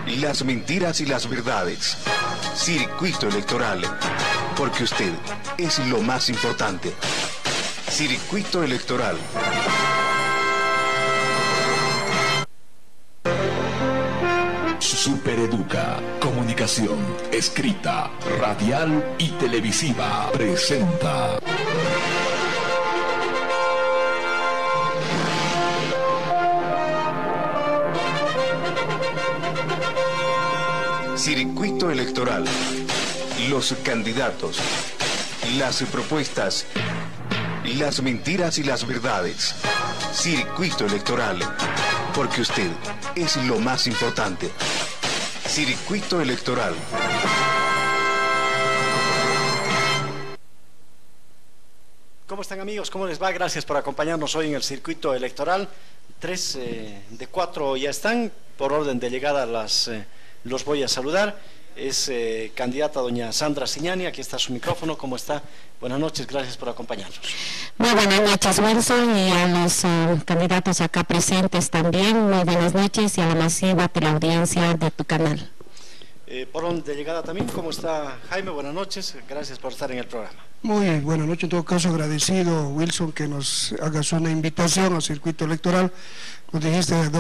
las mentiras y las verdades. Circuito Electoral, porque usted es lo más importante. Circuito Electoral. Supereduca, comunicación, escrita, radial y televisiva, presenta Circuito Electoral. Los candidatos, las propuestas, las mentiras y las verdades. Circuito Electoral, porque usted es lo más importante. Circuito Electoral. ¿Cómo están, amigos? ¿Cómo les va? Gracias por acompañarnos hoy en el Circuito Electoral. 3 de 4 ya están. Por orden de llegada los voy a saludar. Es candidata doña Sandra Signani. Aquí está su micrófono. ¿Cómo está? Buenas noches, gracias por acompañarnos. Muy buenas noches, Wilson, y a los candidatos acá presentes también. Muy buenas noches y a la masiva teleaudiencia de tu canal. Por orden de llegada también, ¿cómo está Jaime? Buenas noches, gracias por estar en el programa. Muy buenas noches, en todo caso agradecido, Wilson, que nos hagas una invitación al circuito electoral. Nos dijiste de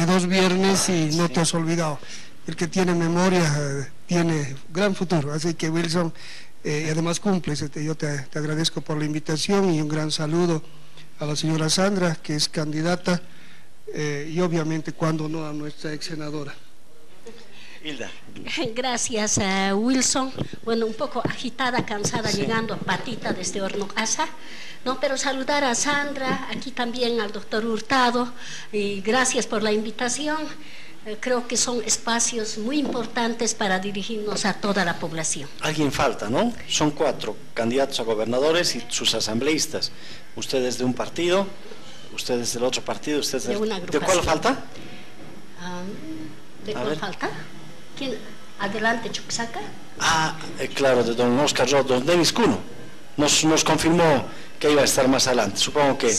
dos viernes y no te has olvidado. El que tiene memoria tiene gran futuro, así que Wilson, y además cumples. Yo te agradezco por la invitación y un gran saludo a la señora Sandra, que es candidata, y obviamente cuando no a nuestra ex senadora. Hilda. Gracias, Wilson. Bueno, un poco agitada, cansada, sí, llegando a patita desde Hornocasa, ¿no? Pero saludar a Sandra, aquí también al doctor Hurtado, y gracias por la invitación. Creo que son espacios muy importantes para dirigirnos a toda la población. Alguien falta, ¿no? Son 4 candidatos a gobernadores y sus asambleístas. Ustedes de un partido, ustedes del otro partido, ustedes de una agrupación. ¿De cuál falta? ¿De cuál falta? ¿Quién? Adelante, Chuquisaca. Claro, de don Oscar Rod, don Denis Cuno. Nos confirmó que iba a estar más adelante. Supongo que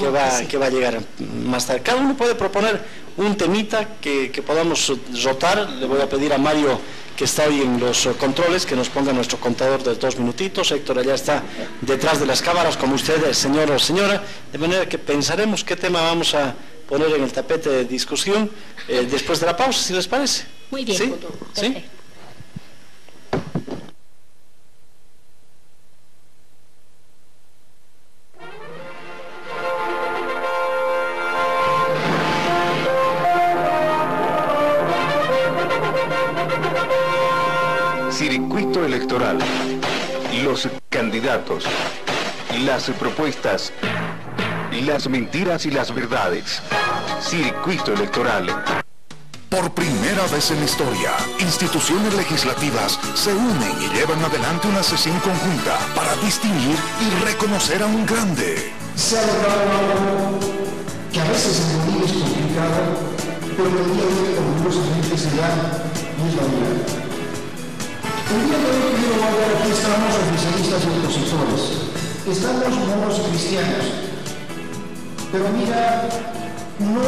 va a llegar más tarde. Cada uno puede proponer un temita que podamos rotar. Le voy a pedir a Mario, que está hoy en los controles, que nos ponga nuestro contador de 2 minutitos. Héctor allá está detrás de las cámaras, como usted, señor o señora, de manera que pensaremos qué tema vamos a poner en el tapete de discusión después de la pausa, si les parece. Muy bien. ¿Sí? ¿Sí? Circuito Electoral. Los candidatos, las propuestas, las mentiras y las verdades. Circuito Electoral. Por primera vez en la historia, instituciones legislativas se unen y llevan adelante una sesión conjunta para distinguir y reconocer a un grande. Se ha logrado algo que a veces en el día es complicado, pero el día de hoy orgullosamente se da y es la unidad. El día de hoy quiero hablar, aquí estamos oficialistas y opositores, estamos moros cristianos, pero mira, no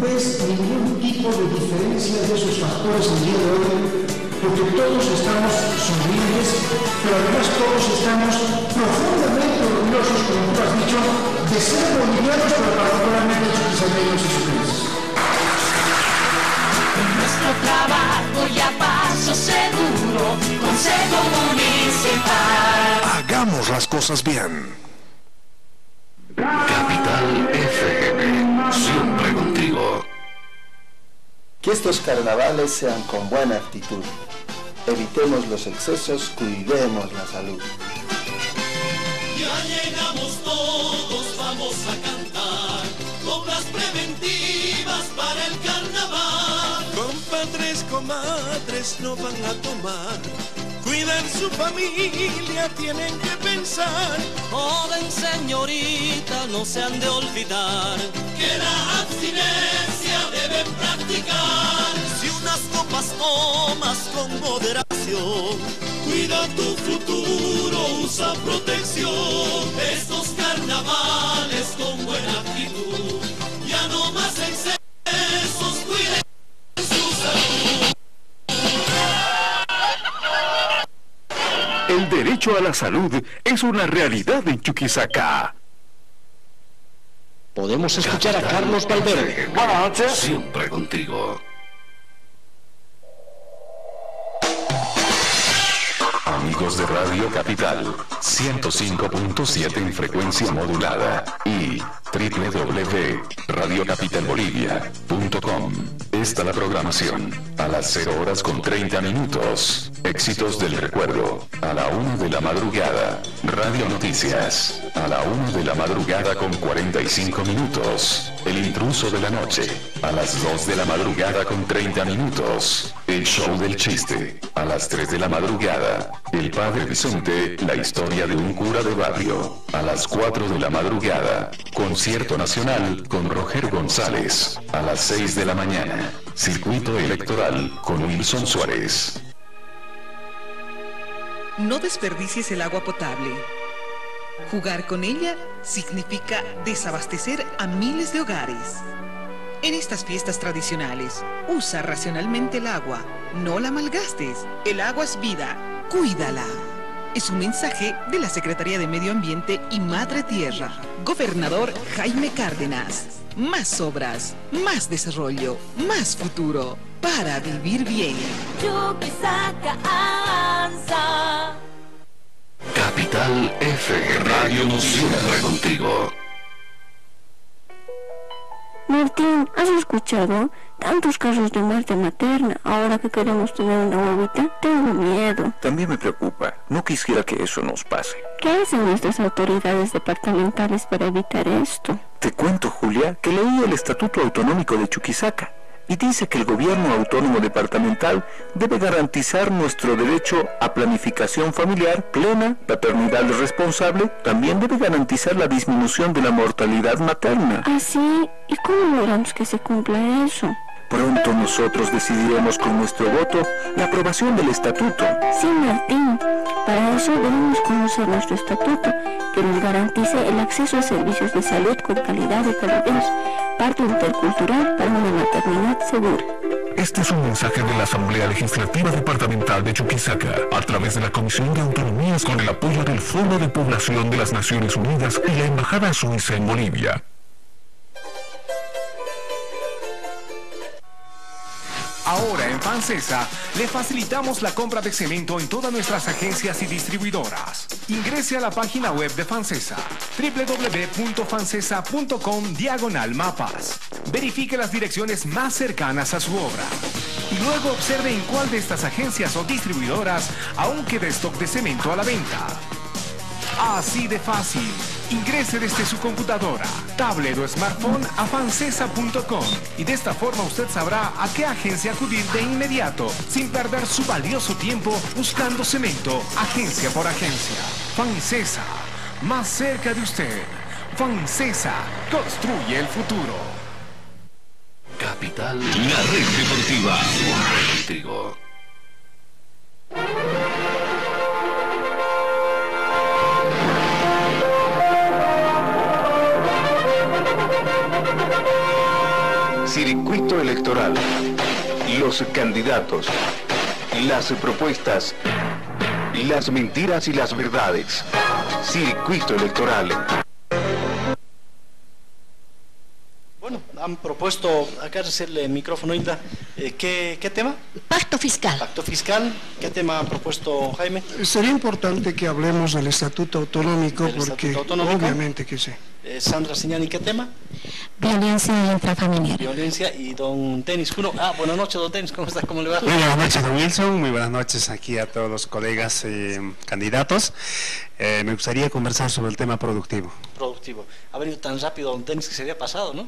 ves ningún tipo de diferencia de esos factores el día de hoy, porque todos estamos sonrientes, pero además todos estamos profundamente orgullosos, como tú has dicho, de ser bolivianos, pero particularmente chuquisaqueños y sucrenses. Nuestro trabajo ya paso seguro, Consejo Municipal. Hagamos las cosas bien. Capital FM, siempre contigo. Que estos carnavales sean con buena actitud. Evitemos los excesos, cuidemos la salud. Ya llegamos todos, vamos a cantar coplas preventivas para el carnaval. Compadres, comadres, no van a tomar, cuidan su familia, tienen que pensar. Joven señorita, no se han de olvidar que la abstinencia deben practicar. Si unas copas tomas con moderación, cuida tu futuro, usa protección. Estos carnavales con buena actitud, ya no más excesos, cuiden su salud. El derecho a la salud es una realidad en Chuquisaca. Podemos escuchar a Carlos Valverde. Buenas noches. Siempre contigo. Amigos de Radio Capital, 105.7 en frecuencia modulada y www.radiocapitalbolivia.com. Esta la programación. A las 0 horas con 30 minutos. Éxitos del recuerdo. A la 1 de la madrugada. Radio Noticias. A la 1 de la madrugada con 45 minutos. El intruso de la noche. A las 2 de la madrugada con 30 minutos. El show del chiste. A las 3 de la madrugada. El Padre Vicente, la historia de un cura de barrio. A las 4 de la madrugada. Concierto nacional con Roger González. A las 6 de la mañana. Circuito electoral con Wilson Suárez. No desperdicies el agua potable. Jugar con ella significa desabastecer a miles de hogares. En estas fiestas tradicionales, usa racionalmente el agua. No la malgastes. El agua es vida. Cuídala. Es un mensaje de la Secretaría de Medio Ambiente y Madre Tierra. Gobernador Jaime Cárdenas. Más obras, más desarrollo, más futuro. Para vivir bien. Chuquisaca avanza. Capital F, Radio Siempre contigo. Martín, ¿has escuchado? Tantos casos de muerte materna. Ahora que queremos tener una huevita, tengo miedo. También me preocupa. No quisiera que eso nos pase. ¿Qué hacen nuestras autoridades departamentales para evitar esto? Te cuento, Julia, que leí el Estatuto Autonómico de Chuquisaca y dice que el gobierno autónomo departamental debe garantizar nuestro derecho a planificación familiar plena, paternidad responsable, también debe garantizar la disminución de la mortalidad materna. ¿Ah, sí? ¿Y cómo logramos que se cumpla eso? Pronto nosotros decidiremos con nuestro voto la aprobación del estatuto. Sí, Martín. Para eso debemos conocer nuestro estatuto, que nos garantice el acceso a servicios de salud con calidad y calidez, parte intercultural para una maternidad segura. Este es un mensaje de la Asamblea Legislativa Departamental de Chuquisaca, a través de la Comisión de Autonomías con el apoyo del Fondo de Población de las Naciones Unidas y la Embajada Suiza en Bolivia. Ahora en Fancesa le facilitamos la compra de cemento en todas nuestras agencias y distribuidoras. Ingrese a la página web de Fancesa, www.fancesa.com/mapas. Verifique las direcciones más cercanas a su obra. Y luego observe en cuál de estas agencias o distribuidoras aún queda stock de cemento a la venta. Así de fácil. Ingrese desde su computadora, tablet o smartphone a fancesa.com y de esta forma usted sabrá a qué agencia acudir de inmediato, sin perder su valioso tiempo buscando cemento agencia por agencia. Fancesa, más cerca de usted. Fancesa, construye el futuro. Capital, la red deportiva. Siempre contigo. Circuito electoral. Los candidatos. Las propuestas. Las mentiras y las verdades. Circuito electoral. Bueno, han propuesto, acá es el micrófono, Hilda, ¿qué tema? Pacto fiscal. Pacto fiscal, ¿qué tema ha propuesto Jaime? Sería importante que hablemos del Estatuto Autonómico, porque Estatuto Autonómico. Obviamente que sí. Sandra Signani, ¿qué tema? Violencia intrafamiliar. Violencia. Y don Denis Cuno. Buenas noches, don Denis, ¿cómo está? ¿Cómo le va? Muy buenas noches, don Wilson. Muy buenas noches aquí a todos los colegas candidatos. Me gustaría conversar sobre el tema productivo. Productivo. Ha venido tan rápido don Denis que se había pasado, ¿no?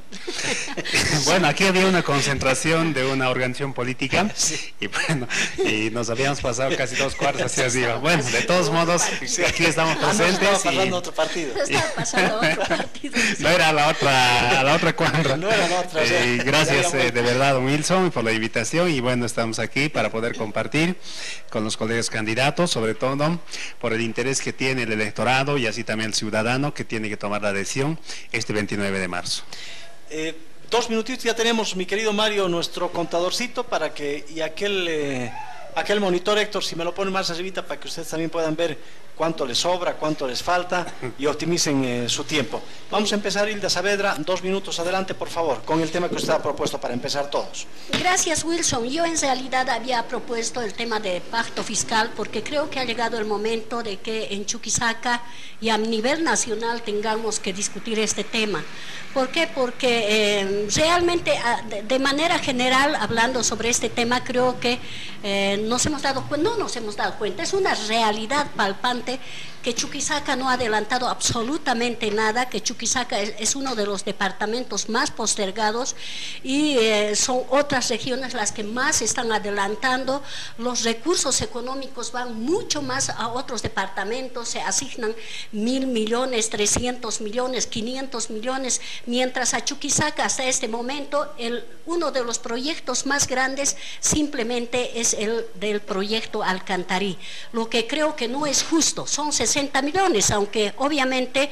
Bueno, aquí había una concentración de una organización política, sí. Y bueno, y nos habíamos pasado casi 2 cuartos hacia arriba. Bueno, de todos modos, aquí estamos presentes. No, estaba pasando otro partido. Estaba pasando otro partido. No era a la otra cuadra. No era la otra. O sea, gracias de verdad, don Wilson, por la invitación, y bueno, estamos aquí para poder compartir con los colegas candidatos, sobre todo por el interés que tiene el electorado y así también el ciudadano que tiene que tomar la decisión este 29 de marzo. 2 minutitos ya tenemos, mi querido Mario, nuestro contadorcito para que, y aquel aquel monitor, Héctor, si me lo pone más arribita para que ustedes también puedan ver cuánto les sobra, cuánto les falta y optimicen su tiempo. Vamos a empezar, Hilda Saavedra, 2 minutos adelante, por favor, con el tema que usted ha propuesto para empezar todos. Gracias, Wilson. Yo en realidad había propuesto el tema de pacto fiscal porque creo que ha llegado el momento de que en Chuquisaca y a nivel nacional tengamos que discutir este tema. ¿Por qué? Porque realmente, de manera general, hablando sobre este tema, creo que no nos hemos dado cuenta, es una realidad palpante que Chuquisaca no ha adelantado absolutamente nada, que Chuquisaca es uno de los departamentos más postergados y son otras regiones las que más están adelantando. Los recursos económicos van mucho más a otros departamentos, se asignan 1.000 millones, 300 millones, 500 millones, mientras a Chuquisaca hasta este momento uno de los proyectos más grandes simplemente es el del proyecto Alcantarí, lo que creo que no es justo. Son 60 millones, aunque obviamente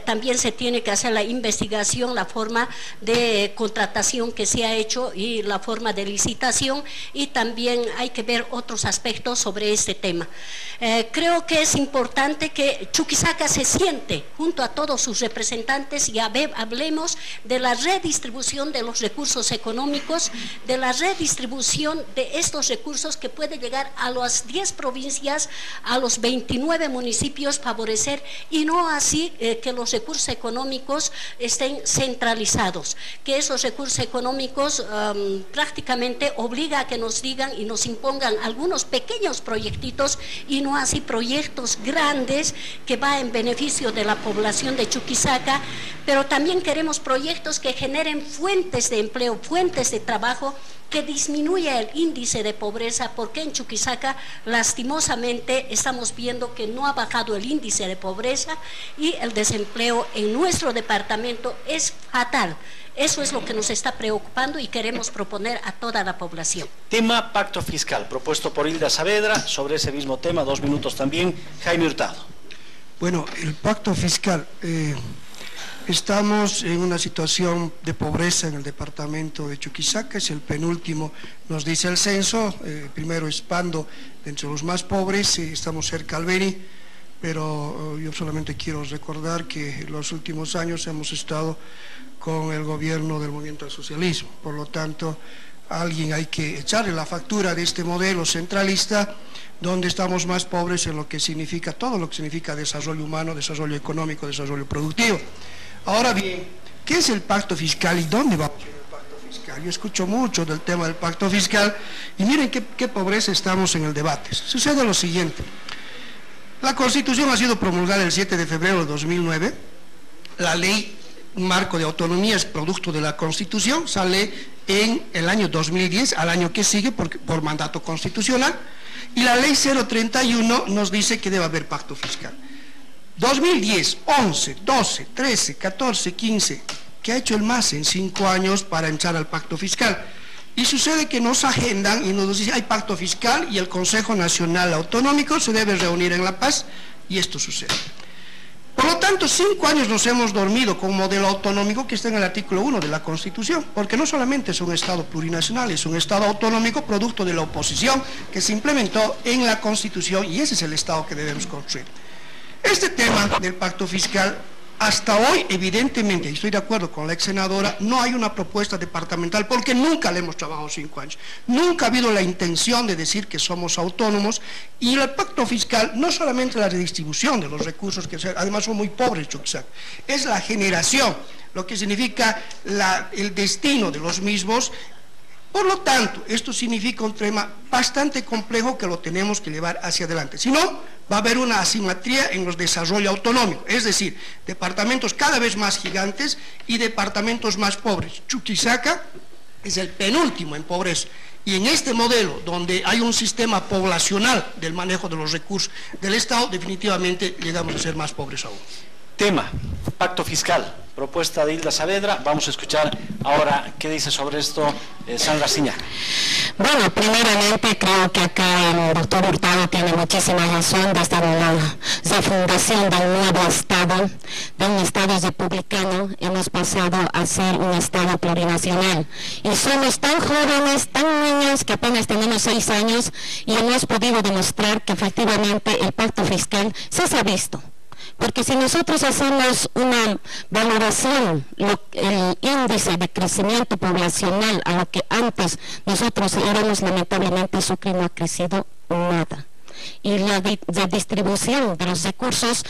también se tiene que hacer la investigación, la forma de contratación que se ha hecho y la forma de licitación, y también hay que ver otros aspectos sobre este tema. Creo que es importante que Chuquisaca se siente junto a todos sus representantes y hablemos de la redistribución de los recursos económicos, de la redistribución de estos recursos que puede llegar a las 10 provincias, a los 29 municipios, favorecer, y no así que los recursos económicos estén centralizados, que esos recursos económicos prácticamente obliga a que nos digan y nos impongan algunos pequeños proyectitos y no así proyectos grandes que va en beneficio de la población de Chuquisaca, pero también queremos proyectos que generen fuentes de empleo, fuentes de trabajo, que disminuya el índice de pobreza, porque en Chuquisaca lastimosamente estamos viendo que no ha bajado el índice de pobreza y el desempleo en nuestro departamento es fatal. Eso es lo que nos está preocupando y queremos proponer a toda la población. Tema pacto fiscal, propuesto por Hilda Saavedra. Sobre ese mismo tema, 2 minutos también, Jaime Hurtado. Bueno, el pacto fiscal, estamos en una situación de pobreza en el departamento de Chuquisaca, es el penúltimo, nos dice el censo, primero es Pando, entre los más pobres, estamos cerca al Beni, pero yo solamente quiero recordar que en los últimos años hemos estado con el gobierno del movimiento al socialismo, por lo tanto, a alguien hay que echarle la factura de este modelo centralista, donde estamos más pobres en lo que significa, todo lo que significa desarrollo humano, desarrollo económico, desarrollo productivo. Ahora bien, ¿qué es el pacto fiscal y dónde va a ir el pacto fiscal? Yo escucho mucho del tema del pacto fiscal y miren qué pobreza estamos en el debate. Sucede lo siguiente: la Constitución ha sido promulgada el 7 de febrero de 2009, la ley marco de autonomía es producto de la Constitución, sale en el año 2010, al año que sigue por mandato constitucional, y la ley 031 nos dice que debe haber pacto fiscal. 2010, 11, 12, 13, 14, 15, ¿qué ha hecho el MAS en 5 años para entrar al pacto fiscal? Y sucede que nos agendan y nos dicen hay pacto fiscal y el Consejo Nacional Autonómico se debe reunir en La Paz, y esto sucede. Por lo tanto, 5 años nos hemos dormido con un modelo autonómico que está en el artículo 1 de la Constitución, porque no solamente es un Estado plurinacional, es un Estado autonómico producto de la oposición que se implementó en la Constitución, y ese es el Estado que debemos construir. Este tema del pacto fiscal, hasta hoy, evidentemente, y estoy de acuerdo con la ex senadora, no hay una propuesta departamental, porque nunca le hemos trabajado 5 años. Nunca ha habido la intención de decir que somos autónomos, y el pacto fiscal no solamente la redistribución de los recursos, que además son muy pobres, Chuquisaca, es la generación, lo que significa el destino de los mismos. Por lo tanto, esto significa un tema bastante complejo que lo tenemos que llevar hacia adelante. Si no, va a haber una asimetría en los desarrollos autonómicos, es decir, departamentos cada vez más gigantes y departamentos más pobres. Chuquisaca es el penúltimo en pobreza, y en este modelo, donde hay un sistema poblacional del manejo de los recursos del Estado, definitivamente llegamos a ser más pobres aún. Tema, pacto fiscal, propuesta de Hilda Saavedra. Vamos a escuchar ahora qué dice sobre esto Sandra Siñac. Bueno, primeramente creo que acá el doctor Hurtado tiene muchísima razón. Desde la fundación del nuevo Estado, de un Estado republicano, hemos pasado a ser un Estado plurinacional. Y somos tan jóvenes, tan niños, que apenas tenemos 6 años y hemos podido demostrar que efectivamente el pacto fiscal sí se ha visto. Porque si nosotros hacemos una valoración, el índice de crecimiento poblacional a lo que antes nosotros éramos, lamentablemente Sucre no ha crecido nada. Y la distribución de los recursos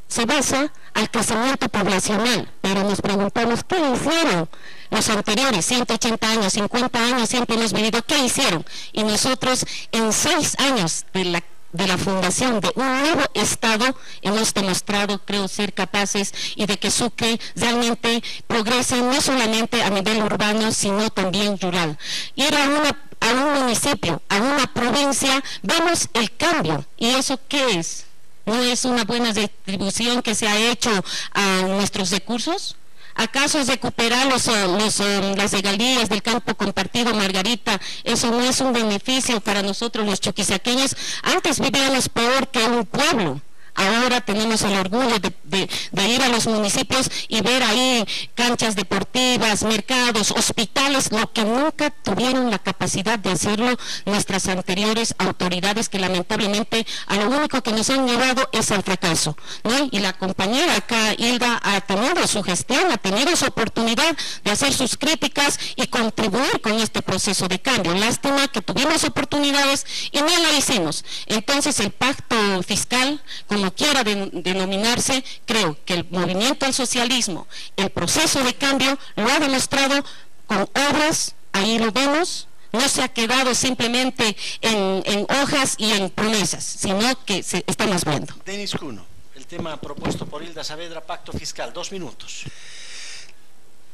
se basa al crecimiento poblacional, pero nos preguntamos ¿qué hicieron los anteriores 180 años, 50 años? Siempre hemos vivido, ¿qué hicieron? Y nosotros en 6 años de la fundación de un nuevo Estado hemos demostrado, creo, ser capaces y de que Sucre realmente progrese no solamente a nivel urbano, sino también rural. Ir a un municipio, a una provincia, vemos el cambio. ¿Y eso qué es? ¿No es una buena distribución que se ha hecho a nuestros recursos? ¿Acaso recuperar las regalías del campo compartido, Margarita? Eso no es un beneficio para nosotros los chuquisaqueños. Antes vivíamos peor que un pueblo. Ahora tenemos el orgullo de ir a los municipios y ver ahí canchas deportivas, mercados, hospitales, lo que nunca tuvieron la capacidad de hacerlo nuestras anteriores autoridades, que lamentablemente a lo único que nos han llevado es al fracaso, ¿no? Y la compañera acá, Hilda, ha tenido su gestión, ha tenido su oportunidad de hacer sus críticas y contribuir con este proceso de cambio. Lástima que tuvimos oportunidades y no la hicimos. Entonces el pacto fiscal, como quiera denominarse, creo que el movimiento al socialismo, el proceso de cambio, lo ha demostrado con obras, ahí lo vemos, no se ha quedado simplemente en hojas y en promesas, sino que se estamos viendo. Denis Cuno, el tema propuesto por Hilda Saavedra, pacto fiscal, 2 minutos.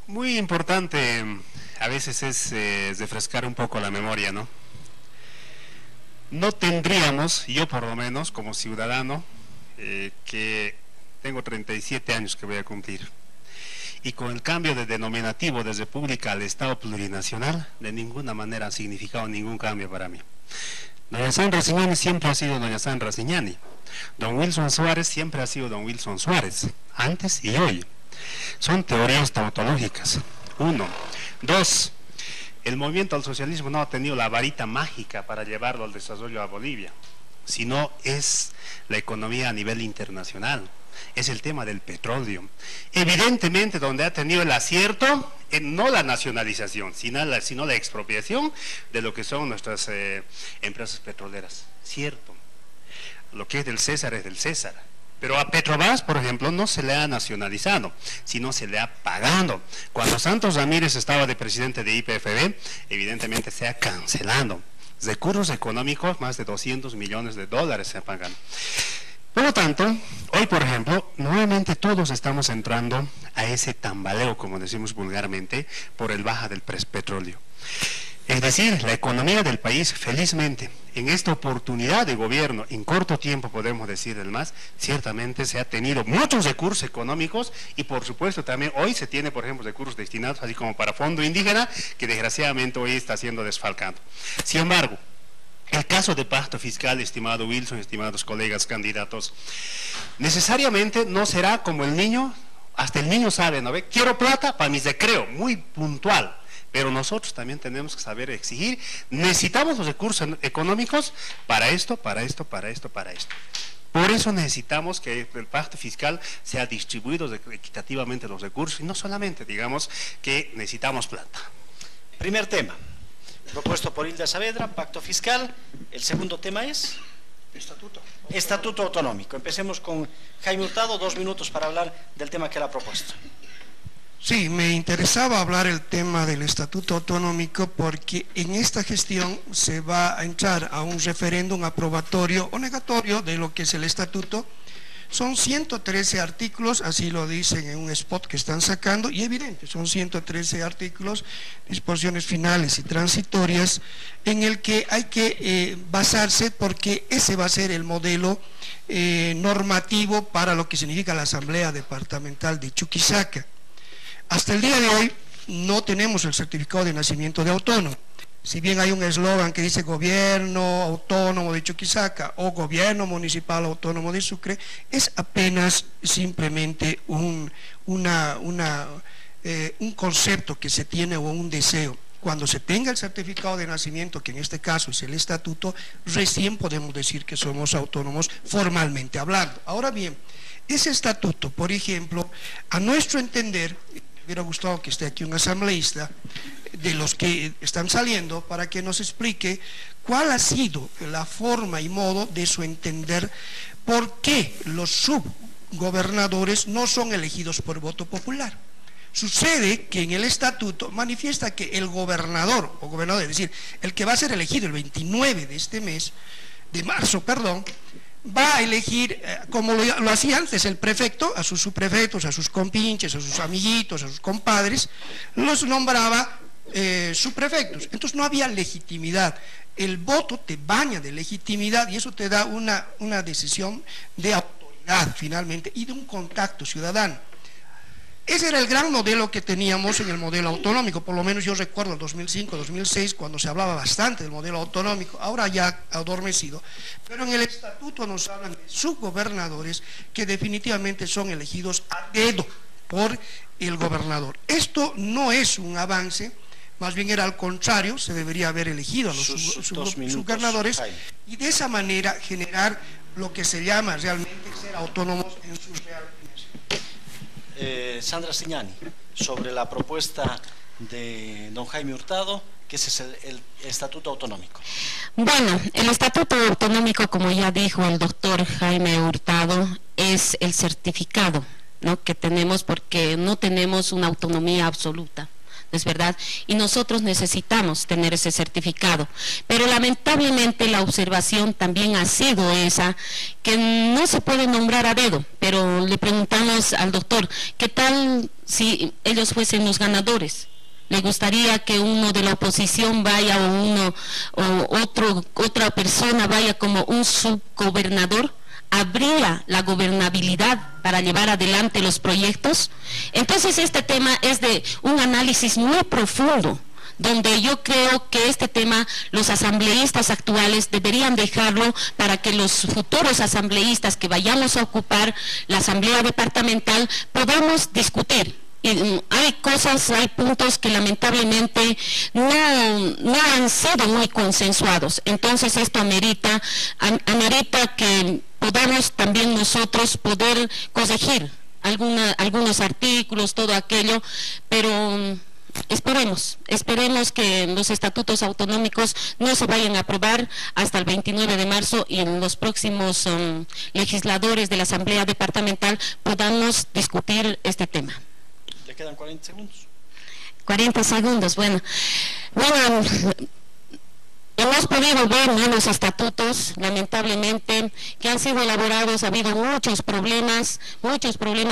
Muy importante a veces es refrescar un poco la memoria, ¿no? No tendríamos, yo por lo menos como ciudadano, que tengo 37 años que voy a cumplir, y con el cambio de denominativo de república al Estado plurinacional, de ninguna manera ha significado ningún cambio para mí. Doña Sandra Siñani siempre ha sido doña Sandra Siñani, don Wilson Suárez siempre ha sido don Wilson Suárez, antes y hoy. Son teorías tautológicas, 1. 2. El movimiento al socialismo no ha tenido la varita mágica para llevarlo al desarrollo a Bolivia, sino es la economía a nivel internacional, es el tema del petróleo. Evidentemente donde ha tenido el acierto, no la nacionalización, sino la expropiación de lo que son nuestras empresas petroleras, cierto. Lo que es del César es del César. Pero a Petrobras, por ejemplo, no se le ha nacionalizado, sino se le ha pagado. Cuando Santos Ramírez estaba de presidente de YPFB, evidentemente se ha cancelado. Recursos económicos, más de 200 millones de dólares se pagan. Por lo tanto, hoy, por ejemplo, nuevamente todos estamos entrando a ese tambaleo, como decimos vulgarmente, por el baja del petróleo. Es decir, la economía del país, felizmente, en esta oportunidad de gobierno, en corto tiempo podemos decir el más, ciertamente se ha tenido muchos recursos económicos y por supuesto también hoy se tiene, por ejemplo, recursos destinados así como para fondo indígena, que desgraciadamente hoy está siendo desfalcado. Sin embargo, el caso de pacto fiscal, estimado Wilson, estimados colegas candidatos, necesariamente no será como el niño, hasta el niño sabe, ¿no ve? Quiero plata para mi recreo, muy puntual. Pero nosotros también tenemos que saber exigir, necesitamos los recursos económicos para esto, para esto, para esto, para esto. Por eso necesitamos que el pacto fiscal sea distribuido equitativamente los recursos y no solamente digamos que necesitamos plata. Primer tema, propuesto por Hilda Saavedra, pacto fiscal. El segundo tema es Estatuto Autonómico. Empecemos con Jaime Hurtado, 2 minutos para hablar del tema que él ha propuesto. Sí, me interesaba hablar el tema del Estatuto Autonómico porque en esta gestión se va a entrar a un referéndum aprobatorio o negatorio de lo que es el Estatuto. Son 113 artículos, así lo dicen en un spot que están sacando, y evidente, son 113 artículos, disposiciones finales y transitorias, en el que hay que basarse porque ese va a ser el modelo normativo para lo que significa la Asamblea Departamental de Chuquisaca. Hasta el día de hoy no tenemos el certificado de nacimiento de autónomo. Si bien hay un eslogan que dice Gobierno Autónomo de Chuquisaca o Gobierno Municipal Autónomo de Sucre, es apenas simplemente un concepto que se tiene o un deseo. Cuando se tenga el certificado de nacimiento, que en este caso es el estatuto, recién podemos decir que somos autónomos formalmente hablando. Ahora bien, ese estatuto, por ejemplo, a nuestro entender, me hubiera gustado que esté aquí un asambleísta de los que están saliendo para que nos explique cuál ha sido la forma y modo de su entender por qué los subgobernadores no son elegidos por voto popular. Sucede que en el estatuto manifiesta que el gobernador o gobernador, es decir, el que va a ser elegido el 29 de este mes, de marzo, perdón, va a elegir, como lo hacía antes el prefecto, a sus subprefectos, a sus compinches, a sus amiguitos, a sus compadres, los nombraba subprefectos. Entonces no había legitimidad. El voto te baña de legitimidad y eso te da una decisión de autoridad finalmente y de un contacto ciudadano. Ese era el gran modelo que teníamos en el modelo autonómico, por lo menos yo recuerdo el 2005, 2006, cuando se hablaba bastante del modelo autonómico, ahora ya adormecido, pero en el estatuto nos hablan de subgobernadores que definitivamente son elegidos a dedo por el gobernador. Esto no es un avance, más bien era al contrario, se debería haber elegido a los subgobernadores y de esa manera generar lo que se llama realmente ser autónomos en sus reales. Sandra Signani, sobre la propuesta de don Jaime Hurtado, que ese es el estatuto autonómico. Bueno, el estatuto autonómico, como ya dijo el doctor Jaime Hurtado, es el certificado, ¿no?, que tenemos porque no tenemos una autonomía absoluta. Es verdad, y nosotros necesitamos tener ese certificado, pero lamentablemente la observación también ha sido esa, que no se puede nombrar a dedo, pero le preguntamos al doctor, ¿qué tal si ellos fuesen los ganadores? ¿Le gustaría que uno de la oposición vaya otra persona vaya como un subgobernador? ¿Habría la gobernabilidad para llevar adelante los proyectos? Entonces este tema es de un análisis muy profundo, donde yo creo que este tema los asambleístas actuales deberían dejarlo para que los futuros asambleístas que vayamos a ocupar la asamblea departamental podamos discutir. Y hay puntos que lamentablemente no han sido muy consensuados. Entonces esto amerita que podamos también nosotros poder corregir algunos artículos, todo aquello, pero esperemos que los estatutos autonómicos no se vayan a aprobar hasta el 29 de marzo y en los próximos legisladores de la Asamblea Departamental podamos discutir este tema. ¿Le quedan 40 segundos? 40 segundos, bueno, hemos podido ver en los estatutos, lamentablemente, que han sido elaborados, ha habido muchos problemas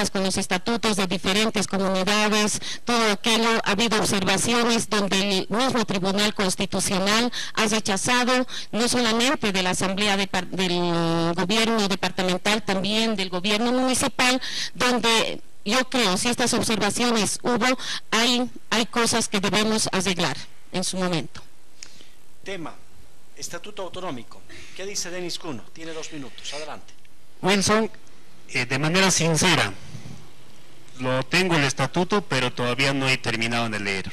con los estatutos de diferentes comunidades, todo aquello, ha habido observaciones donde el mismo Tribunal Constitucional ha rechazado, no solamente de la Asamblea del Gobierno Departamental, también del Gobierno Municipal, donde yo creo, si estas observaciones hubo, hay cosas que debemos arreglar en su momento. Tema, estatuto autonómico. ¿Qué dice Denis Cuno? Tiene 2 minutos, adelante. Wilson, de manera sincera, lo tengo el estatuto, pero todavía no he terminado de leer.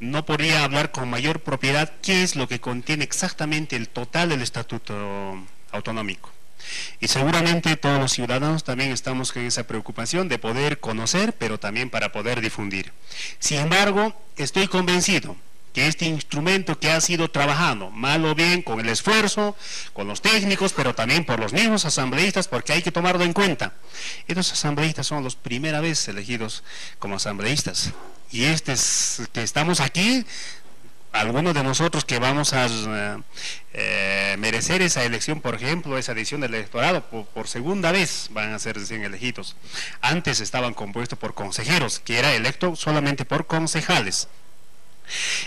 No podría hablar con mayor propiedad qué es lo que contiene exactamente el total del estatuto autonómico. Y seguramente todos los ciudadanos también estamos con esa preocupación de poder conocer, pero también para poder difundir. Sin embargo, estoy convencido que este instrumento que ha sido trabajado, mal o bien, con el esfuerzo, con los técnicos, pero también por los mismos asambleístas, porque hay que tomarlo en cuenta. Estos asambleístas son los primera vez elegidos como asambleístas. Y que estamos aquí, algunos de nosotros que vamos a merecer esa elección, por ejemplo, esa edición del electorado, por segunda vez van a ser recién elegidos. Antes estaban compuestos por consejeros, que era electo solamente por concejales.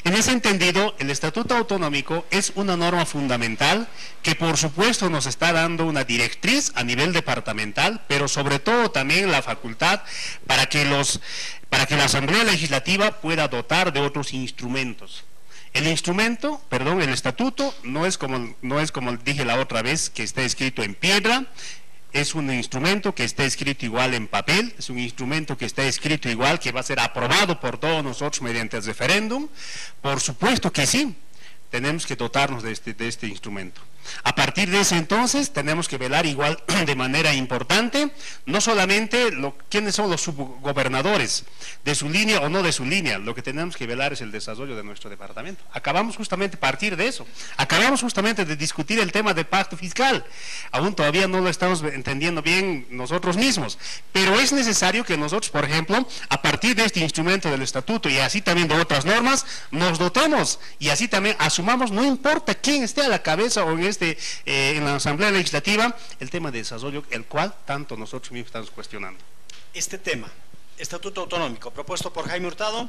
En ese entendido, el Estatuto Autonómico es una norma fundamental que por supuesto nos está dando una directriz a nivel departamental, pero sobre todo también la facultad para que la Asamblea Legislativa pueda dotar de otros instrumentos. El estatuto no es como dije la otra vez, que está escrito en piedra. Es un instrumento que está escrito igual en papel, es un instrumento que está escrito igual, que va a ser aprobado por todos nosotros mediante el referéndum. Por supuesto que sí, tenemos que dotarnos de este instrumento. A partir de ese entonces tenemos que velar igual de manera importante, no solamente quiénes son los subgobernadores, de su línea o no de su línea, lo que tenemos que velar es el desarrollo de nuestro departamento. Acabamos justamente a partir de eso, acabamos justamente de discutir el tema del pacto fiscal, aún todavía no lo estamos entendiendo bien nosotros mismos, pero es necesario que nosotros, por ejemplo, a partir de este instrumento del estatuto y así también de otras normas, nos dotemos y así también asumamos, no importa quién esté a la cabeza o en la Asamblea Legislativa, el tema de desarrollo, el cual tanto nosotros mismos estamos cuestionando. Este tema, Estatuto Autonómico, propuesto por Jaime Hurtado.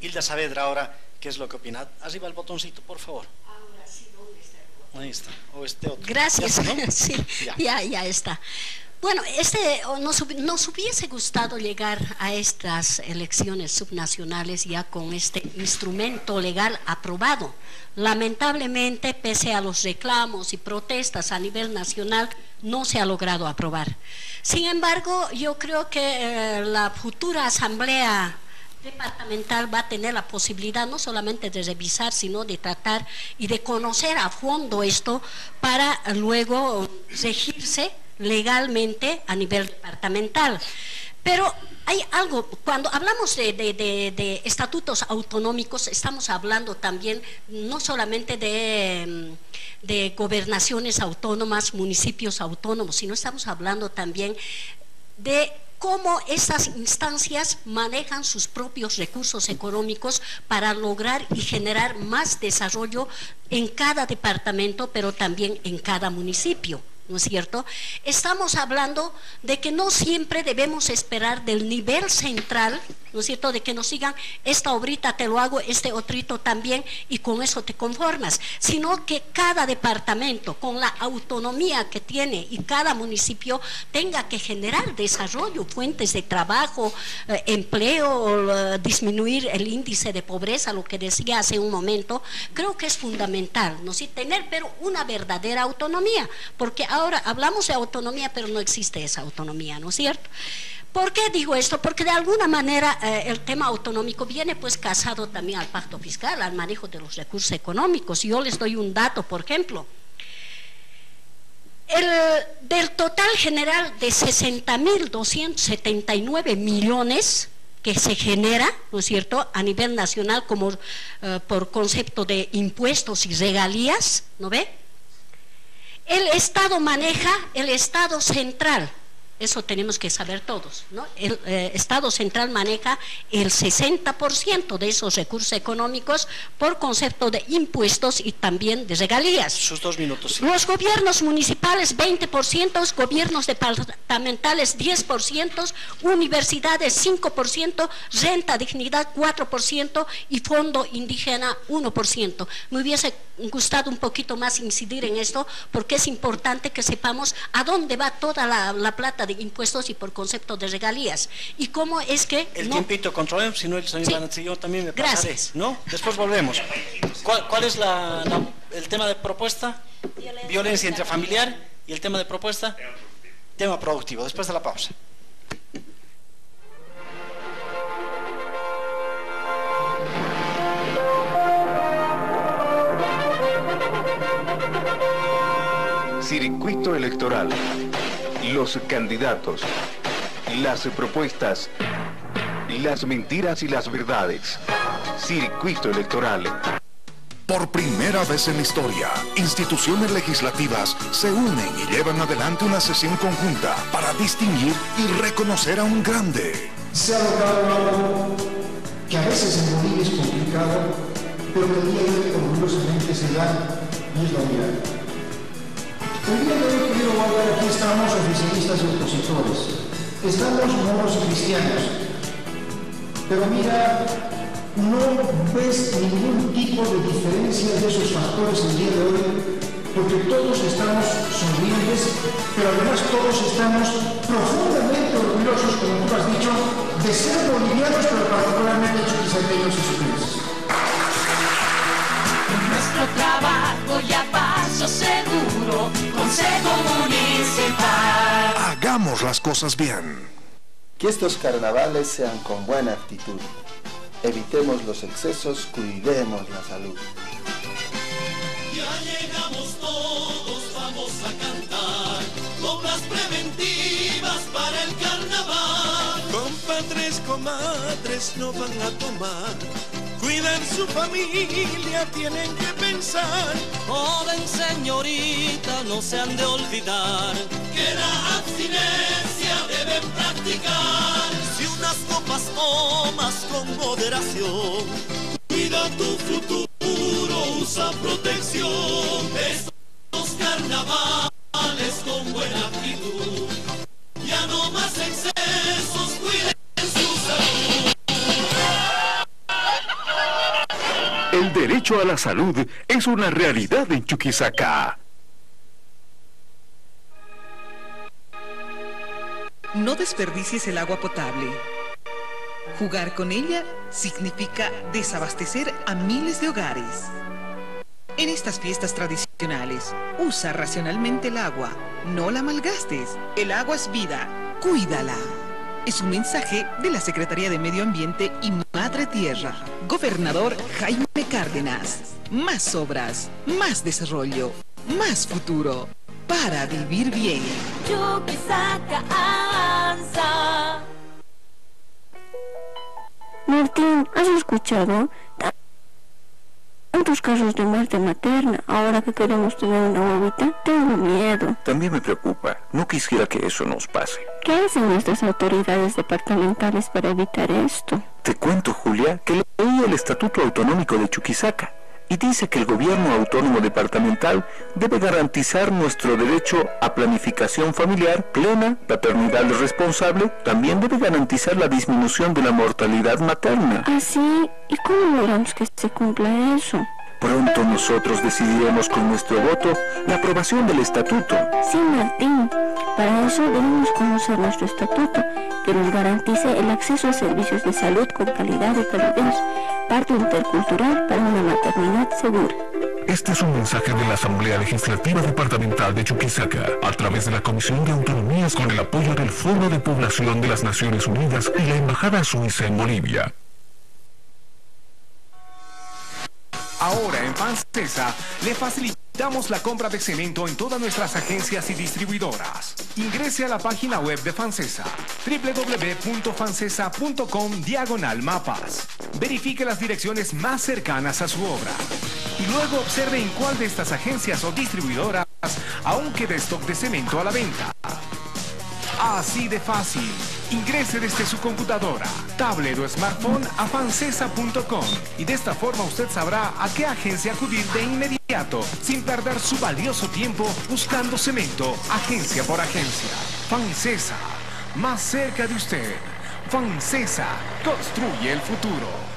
Hilda Saavedra ahora, ¿qué es lo que opina? Arriba el botoncito, por favor. Ahora sí, ¿dónde está el botón? Ahí está, o este otro. Gracias, ¿Ya, no? sí, ya está. Bueno, nos hubiese gustado llegar a estas elecciones subnacionales ya con este instrumento legal aprobado. Lamentablemente, pese a los reclamos y protestas a nivel nacional, no se ha logrado aprobar. Sin embargo, yo creo que la futura asamblea departamental va a tener la posibilidad no solamente de revisar, sino de tratar y de conocer a fondo esto para luego regirse legalmente a nivel departamental. Pero hay algo, cuando hablamos de estatutos autonómicos, estamos hablando también no solamente de gobernaciones autónomas, municipios autónomos, sino estamos hablando también de cómo estas instancias manejan sus propios recursos económicos para lograr y generar más desarrollo en cada departamento, pero también en cada municipio. ¿No es cierto? Estamos hablando de que no siempre debemos esperar del nivel central, ¿no es cierto?, de que nos digan, esta obrita te lo hago, este otrito también, y con eso te conformas, sino que cada departamento, con la autonomía que tiene y cada municipio, tenga que generar desarrollo, fuentes de trabajo, empleo, disminuir el índice de pobreza, lo que decía hace un momento. Creo que es fundamental, ¿no? Sí, tener pero una verdadera autonomía, porque ahora hablamos de autonomía, pero no existe esa autonomía, ¿no es cierto? ¿Por qué digo esto? Porque de alguna manera el tema autonómico viene pues casado también al pacto fiscal, al manejo de los recursos económicos. Yo les doy un dato, por ejemplo. Del total general de 60.279 millones que se genera, ¿no es cierto?, a nivel nacional como por concepto de impuestos y regalías, ¿no ve? El Estado maneja, el Estado central, eso tenemos que saber todos, ¿no? El Estado central maneja el 60% de esos recursos económicos por concepto de impuestos y también de regalías. Sus 2 minutos. Sí. Los gobiernos municipales 20%, gobiernos departamentales 10%, universidades 5%, renta dignidad 4% y fondo indígena 1%. Me hubiese gustado un poquito más incidir en esto porque es importante que sepamos a dónde va toda la plata de impuestos y por concepto de regalías y cómo es que el tiempito controlemos, si no el señor Lanatzi, yo también me pasaré. Gracias. ¿No? Después volvemos. ¿Cuál es el tema de propuesta? Violencia intrafamiliar. Y el tema de propuesta, tema productivo. Después de la pausa. Circuito electoral. Los candidatos, las propuestas, las mentiras y las verdades. Circuito electoral. Por primera vez en la historia, instituciones legislativas se unen y llevan adelante una sesión conjunta para distinguir y reconocer a un grande. Se ha logrado algo que a veces en Bolivia es complicado, pero que el día de hoy orgullosamente se da y es la unidad. El día de hoy, querido Walter, aquí estamos oficialistas y opositores. Estamos moros y cristianos. Pero mira, no ves ningún tipo de diferencia de esos factores el día de hoy, porque todos estamos sonrientes, pero además todos estamos profundamente orgullosos, como tú has dicho, de ser bolivianos, pero particularmente chuquisaqueños y sucres. Nuestro trabajo y a paso seguro, Consejo Municipal. Hagamos las cosas bien. Que estos carnavales sean con buena actitud. Evitemos los excesos, cuidemos la salud. Ya llegamos todos, vamos a cantar con las preventivas para el carnaval. Compadres, comadres no van a tomar, cuidan su familia, tienen que pensar. Joven señorita, no se han de olvidar que la abstinencia deben practicar. Si unas copas tomas con moderación, cuida tu futuro, usa protección. Estos carnavales con buena actitud, ya no más excesos, cuiden su salud. El derecho a la salud es una realidad en Chuquisaca. No desperdicies el agua potable. Jugar con ella significa desabastecer a miles de hogares. En estas fiestas tradicionales, usa racionalmente el agua. No la malgastes. El agua es vida. Cuídala. Es un mensaje de la Secretaría de Medio Ambiente y Madre Tierra. Gobernador Jaime Cárdenas. Más obras, más desarrollo, más futuro. Para vivir bien. Chuquisaca avanza. Martín, ¿has escuchado? Tantos casos de muerte materna. Ahora que queremos tener una huevita, tengo miedo. También me preocupa. No quisiera que eso nos pase. ¿Qué hacen nuestras autoridades departamentales para evitar esto? Te cuento, Julia, que leí el Estatuto Autonómico de Chuquisaca y dice que el gobierno autónomo departamental debe garantizar nuestro derecho a planificación familiar plena, paternidad responsable, también debe garantizar la disminución de la mortalidad materna. ¿Ah, sí? ¿Y cómo logramos que se cumpla eso? Pronto nosotros decidiremos con nuestro voto la aprobación del estatuto. Sí, Martín. Para eso debemos conocer nuestro estatuto, que nos garantice el acceso a servicios de salud con calidad y calidez, parte intercultural para una maternidad segura. Este es un mensaje de la Asamblea Legislativa Departamental de Chuquisaca, a través de la Comisión de Autonomías con el apoyo del Foro de Población de las Naciones Unidas y la Embajada Suiza en Bolivia. Ahora en Fancesa le facilitamos la compra de cemento en todas nuestras agencias y distribuidoras. Ingrese a la página web de Fancesa, www.fancesa.com/mapas. Verifique las direcciones más cercanas a su obra. Y luego observe en cuál de estas agencias o distribuidoras aún queda stock de cemento a la venta. Así de fácil. Ingrese desde su computadora, tablet o smartphone a fancesa.com y de esta forma usted sabrá a qué agencia acudir de inmediato, sin perder su valioso tiempo buscando cemento agencia por agencia. Fancesa, más cerca de usted. Fancesa, construye el futuro.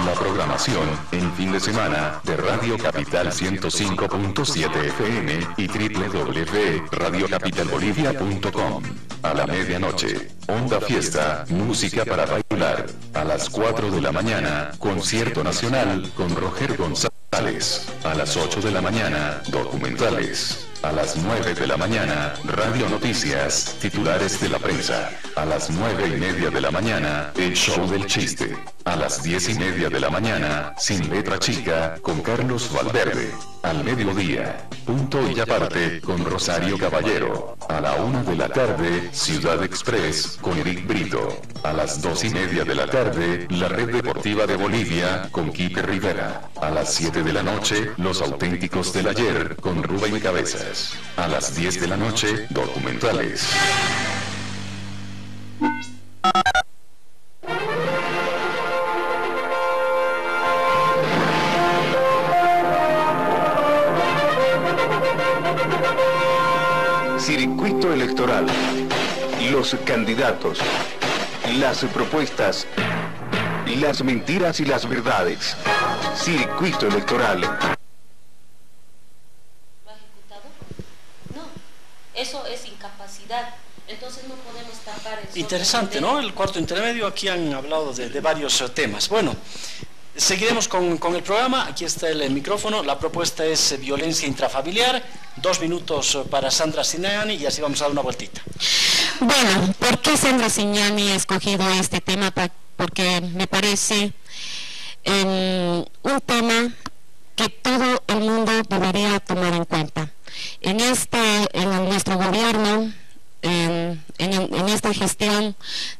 La programación en fin de semana de Radio Capital 105.7 FM y www.radiocapitalbolivia.com. A la medianoche, Onda Fiesta, música para bailar. A las 4 de la mañana, concierto nacional con Roger González. A las 8 de la mañana, documentales. A las 9 de la mañana, Radio Noticias, titulares de la prensa. A las 9:30 de la mañana, el show del chiste. A las 10:30 de la mañana, Sin Letra Chica, con Carlos Valverde. Al mediodía, Punto y Aparte, con Rosario Caballero. A la 1 de la tarde, Ciudad Express, con Eric Brito. A las 2:30 de la tarde, La Red Deportiva de Bolivia, con Quique Rivera. A las 7 de la noche, Los Auténticos del Ayer, con Rubén Cabezas. A las 10 de la noche, documentales. Los candidatos, las propuestas, las mentiras y las verdades. Circuito electoral. ¿Lo ha ejecutado? No, eso es incapacidad. Entonces no podemos tapar el... Interesante, ¿no? El cuarto intermedio, aquí han hablado de varios temas. Bueno, seguiremos con el programa. Aquí está el micrófono. La propuesta es violencia intrafamiliar. 2 minutos para Sandra Signani y así vamos a dar una vueltita. Bueno, ¿por qué Sandra Signani ha escogido este tema? Porque me parece un tema que todo el mundo debería tomar en cuenta. En nuestro gobierno, en esta gestión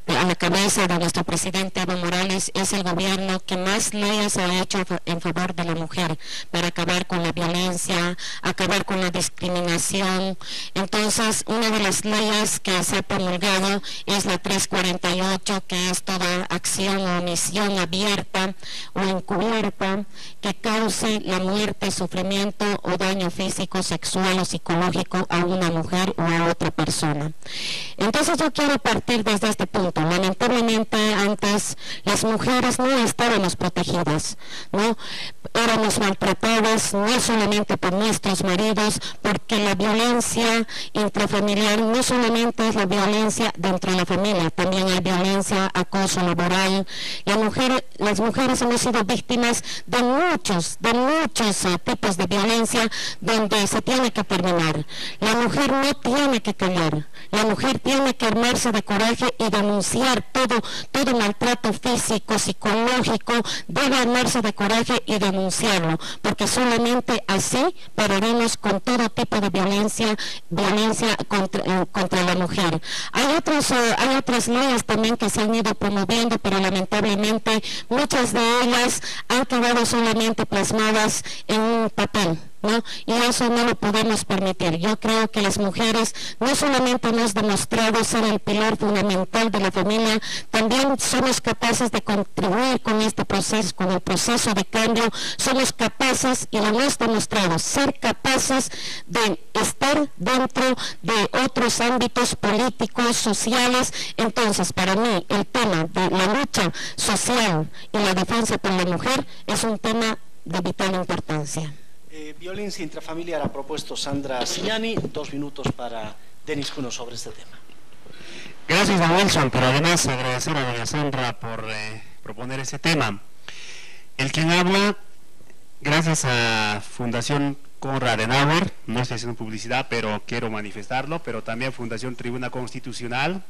a la cabeza de nuestro presidente Evo Morales, es el gobierno que más leyes ha hecho en favor de la mujer para acabar con la violencia, acabar con la discriminación. Entonces, una de las leyes que se ha promulgado es la 348, que es toda acción o omisión abierta o encubierta que cause la muerte, sufrimiento o daño físico, sexual o psicológico a una mujer o a otra persona. Entonces yo quiero partir desde este punto. Lamentablemente antes las mujeres no estábamos protegidas, ¿no? Éramos maltratadas no solamente por nuestros maridos, porque la violencia intrafamiliar no solamente es la violencia dentro de la familia, también hay violencia, acoso laboral. Las mujeres hemos sido víctimas de muchos tipos de violencia donde se tiene que terminar. La mujer no tiene que callar. La mujer tiene que armarse de coraje y denunciar todo maltrato físico, psicológico, debe armarse de coraje y denunciarlo, porque solamente así pararemos con todo tipo de violencia contra la mujer. Hay otras leyes también que se han ido promoviendo, pero lamentablemente muchas de ellas han quedado solamente plasmadas en un papel, ¿no? Y eso no lo podemos permitir. Yo creo que las mujeres no solamente hemos demostrado ser el pilar fundamental de la familia, también somos capaces de contribuir con este proceso, con el proceso de cambio, somos capaces, y lo hemos demostrado, ser capaces de estar dentro de otros ámbitos políticos, sociales. Entonces, para mí, el tema de la lucha social y la defensa por la mujer es un tema de vital importancia. Violencia intrafamiliar ha propuesto Sandra Signani. 2 minutos para Denis Cuno sobre este tema. Gracias a Wilson, pero además agradecer a doña Sandra por proponer ese tema. El quien habla, gracias a Fundación Konrad Adenauer, no estoy haciendo publicidad, pero quiero manifestarlo, pero también Fundación Tribuna Constitucional,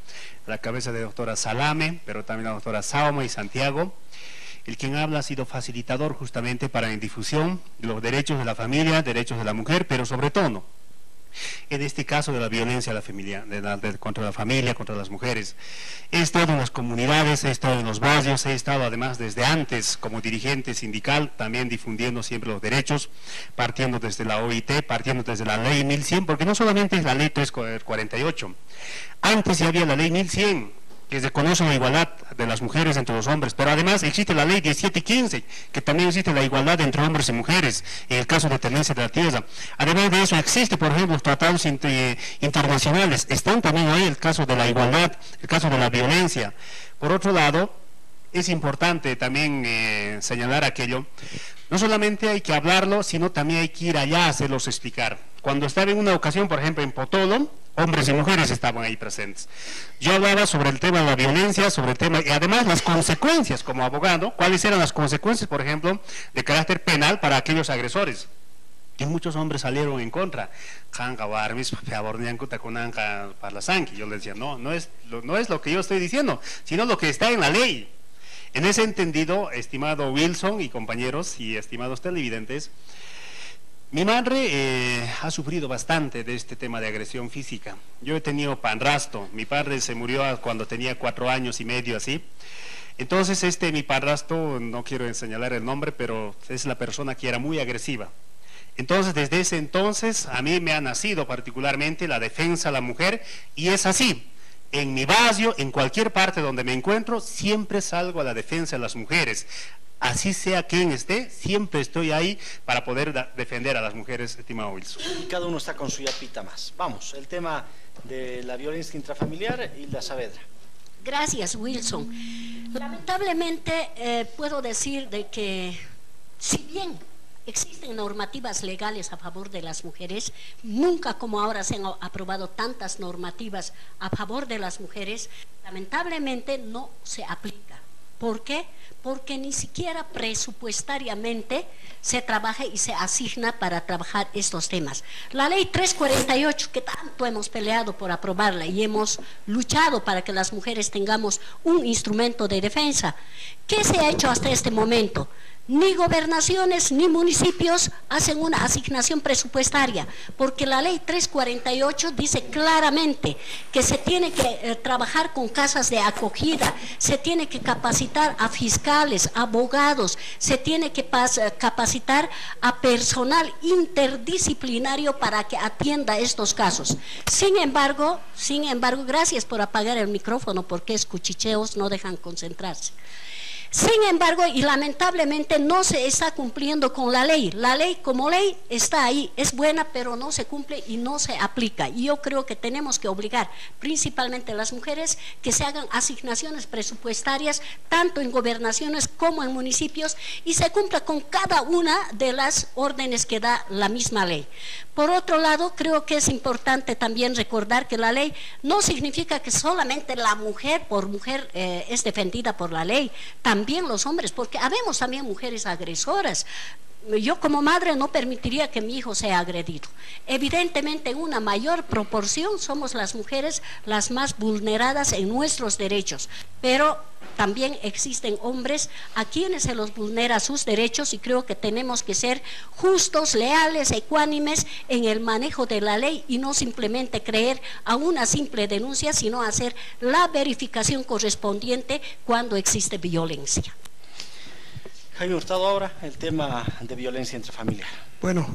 a la cabeza de doctora Salame, pero también la doctora Sauma y Santiago. El quien habla ha sido facilitador justamente para la difusión de los derechos de la familia, derechos de la mujer, pero sobre todo, en este caso de la violencia a la familia, contra la familia, contra las mujeres. He estado en las comunidades, he estado en los barrios, he estado además desde antes como dirigente sindical, también difundiendo siempre los derechos, partiendo desde la OIT, partiendo desde la ley 1100, porque no solamente es la ley 348, antes ya había la ley 1100, que reconoce la igualdad de las mujeres entre los hombres, pero además existe la ley 1715, que también existe la igualdad entre hombres y mujeres, en el caso de tenencia de la tierra. Además de eso existe, por ejemplo, los tratados internacionales, están también ahí el caso de la igualdad, el caso de la violencia. Por otro lado, es importante también señalar aquello, no solamente hay que hablarlo, sino también hay que ir allá a hacerlos explicar. Cuando estaba en una ocasión, por ejemplo, en Potolo, hombres y mujeres estaban ahí presentes. Yo hablaba sobre el tema de la violencia, sobre el tema, y además las consecuencias como abogado, cuáles eran las consecuencias, por ejemplo, de carácter penal para aquellos agresores. Y muchos hombres salieron en contra. Yo les decía, no es lo que yo estoy diciendo, sino lo que está en la ley. En ese entendido, estimado Wilson y compañeros y estimados televidentes, mi madre ha sufrido bastante de este tema de agresión física. Yo he tenido padrastro, mi padre se murió cuando tenía 4 años y medio así. Entonces mi padrastro, no quiero señalar el nombre, pero es la persona que era muy agresiva. Entonces desde ese entonces a mí me ha nacido particularmente la defensa a la mujer, y es así. En mi barrio, en cualquier parte donde me encuentro, siempre salgo a la defensa de las mujeres. Así sea quien esté, siempre estoy ahí para poder defender a las mujeres, estimado Wilson. Y cada uno está con su yapita más. Vamos, el tema de la violencia intrafamiliar, Hilda Saavedra. Gracias, Wilson. Lamentablemente puedo decir de que si bien existen normativas legales a favor de las mujeres, nunca como ahora se han aprobado tantas normativas a favor de las mujeres, lamentablemente no se aplica. ¿Por qué? Porque ni siquiera presupuestariamente se trabaja y se asigna para trabajar estos temas. La ley 348, que tanto hemos peleado por aprobarla y hemos luchado para que las mujeres tengamos un instrumento de defensa, ¿qué se ha hecho hasta este momento? Ni gobernaciones ni municipios hacen una asignación presupuestaria, porque la ley 348 dice claramente que se tiene que trabajar con casas de acogida, se tiene que capacitar a fiscales, abogados, se tiene que capacitar a personal interdisciplinario para que atienda estos casos. Sin embargo, gracias por apagar el micrófono, porque es cuchicheos, no dejan concentrarse. Sin embargo, y lamentablemente no se está cumpliendo con la ley. La ley como ley está ahí, es buena, pero no se cumple y no se aplica. Y yo creo que tenemos que obligar, principalmente a las mujeres, que se hagan asignaciones presupuestarias, tanto en gobernaciones como en municipios, y se cumpla con cada una de las órdenes que da la misma ley. Por otro lado, creo que es importante también recordar que la ley no significa que solamente la mujer por mujer es defendida por la ley, también los hombres, porque habemos también mujeres agresoras. Yo como madre no permitiría que mi hijo sea agredido. Evidentemente, en una mayor proporción somos las mujeres las más vulneradas en nuestros derechos, pero también existen hombres a quienes se los vulnera sus derechos, y creo que tenemos que ser justos, leales, ecuánimes en el manejo de la ley y no simplemente creer a una simple denuncia, sino hacer la verificación correspondiente cuando existe violencia. Jaime Hurtado, ahora el tema de violencia intrafamiliar. Bueno,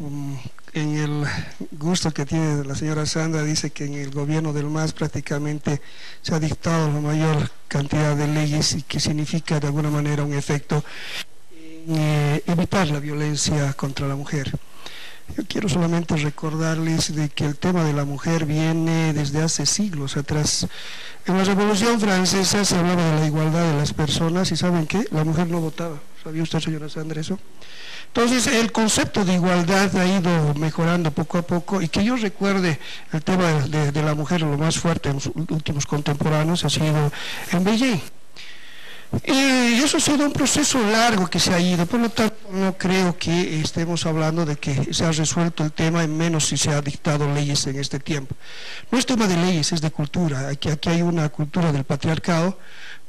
en el gusto que tiene la señora Sandra, dice que en el gobierno del MAS prácticamente se ha dictado la mayor cantidad de leyes, y que significa de alguna manera un efecto en evitar la violencia contra la mujer. Yo quiero solamente recordarles de que el tema de la mujer viene desde hace siglos atrás. En la Revolución Francesa se hablaba de la igualdad de las personas, y ¿saben qué? La mujer no votaba. ¿Sabía usted, señora Sandra, eso? Entonces, el concepto de igualdad ha ido mejorando poco a poco, y que yo recuerde el tema de la mujer, lo más fuerte en los últimos contemporáneos ha sido en Beijing. Y eso ha sido un proceso largo que se ha ido, por lo tanto no creo que estemos hablando de que se ha resuelto el tema, en menos si se ha dictado leyes en este tiempo. No es tema de leyes, es de cultura. Aquí hay una cultura del patriarcado,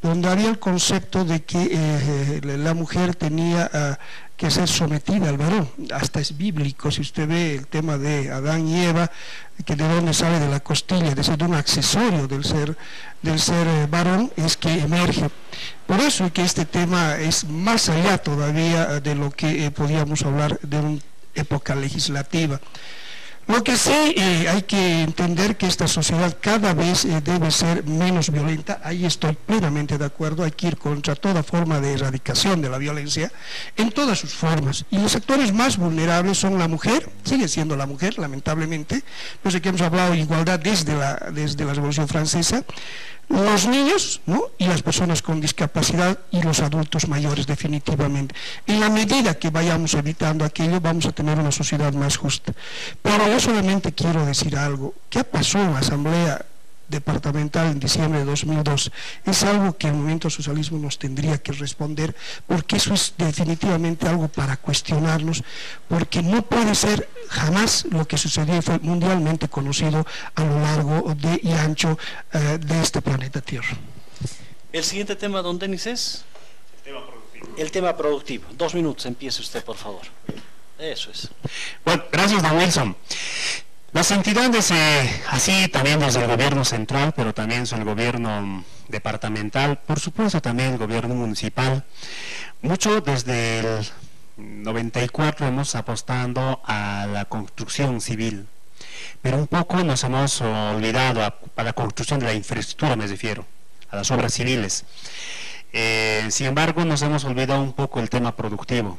donde había el concepto de que la mujer tenía que ser sometida al varón. Hasta es bíblico, si usted ve el tema de Adán y Eva, que de dónde sale de la costilla, es decir, de un accesorio del ser varón, es que emerge. Por eso es que este tema es más allá todavía de lo que podíamos hablar de una época legislativa. Lo que sí hay que entender que esta sociedad cada vez debe ser menos violenta. Ahí estoy plenamente de acuerdo. Hay que ir contra toda forma de erradicación de la violencia en todas sus formas, y los sectores más vulnerables son la mujer, sigue siendo la mujer, lamentablemente. No sé, que hemos hablado de igualdad desde la Revolución Francesa, los niños, ¿no?, y las personas con discapacidad, y los adultos mayores, definitivamente. En la medida que vayamos evitando aquello, vamos a tener una sociedad más justa. Pero yo solamente quiero decir algo. ¿Qué pasó en la Asamblea Departamental en diciembre de 2002? Es algo que el movimiento socialismo nos tendría que responder, porque eso es definitivamente algo para cuestionarnos, porque no puede ser jamás lo que sucedió y fue mundialmente conocido a lo largo y ancho de este planeta Tierra. El siguiente tema, don Denis, es el tema productivo. 2 minutos, empiece usted, por favor. Eso es. Bueno, gracias, don Wilson. Las entidades, así también desde el gobierno central, pero también desde el gobierno departamental, por supuesto también el gobierno municipal, mucho desde el 94 hemos apostando a la construcción civil, pero un poco nos hemos olvidado a la construcción de la infraestructura, me refiero, a las obras civiles. Sin embargo, nos hemos olvidado un poco el tema productivo.